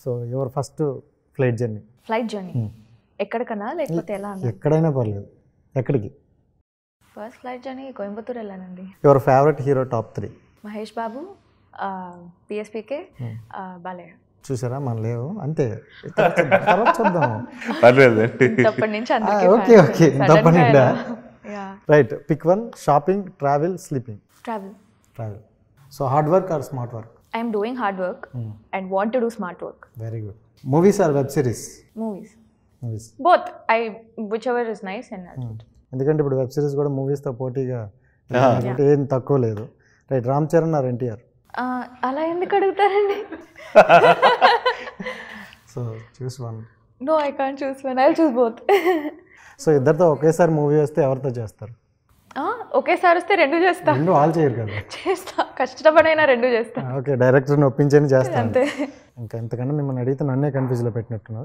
So your first flight journey? Flight journey ఎక్కడికన్నా లేకపోతే ఎలా అన్నా? ఎక్కడైనా పర్లేదు. ఎక్కడికి? ఫస్ట్ ఫ్లైట్ జర్నీ కోయంబత్తూర్ వెళ్ళానండి. Your favourite hero top 3? Mahesh Babu, PSPK, Balayya. చూసారా మన లేవు అంతే. తర్వాత చూద్దాం. అప్పటి నుంచి అందరికీ ఓకే ఓకే తప్పకుండా. Yeah right, pick one. Shopping, travel, sleeping? Travel. Travel. So hard work or smart work? I am doing hard work and want to do smart work. Very good. Movies or web series? Movies. Movies. Both. Whichever is nice and ఎందుకంటే ఇప్పుడు web series కూడా మూవీస్తో పోటీగా అంటే ఏం తక్కువ లేదు. Right, Ram Charan or NTR? అలా ఎందుకు అడుగుతారండి? So choose one. No, I can't choose one. I'll choose both. So ఇద్దరితో ఒకేసారి మూవీ వస్తే ఎవరితో చేస్తారు? ఒకేసారి వస్తే రెండు చేస్తా. రెండు వాళ్ళు చేయరు కదా. చేస్తా, కష్టపడైనా రెండు చేస్తా. ఓకే, డైరెక్టర్ని ఒప్పించని చేస్తాను అంతే. ఇంకా ఎంతకన్నా మిమ్మల్ని అడిగితే నన్నే కన్ఫ్యూజ్లో పెట్టినట్టున్నారు.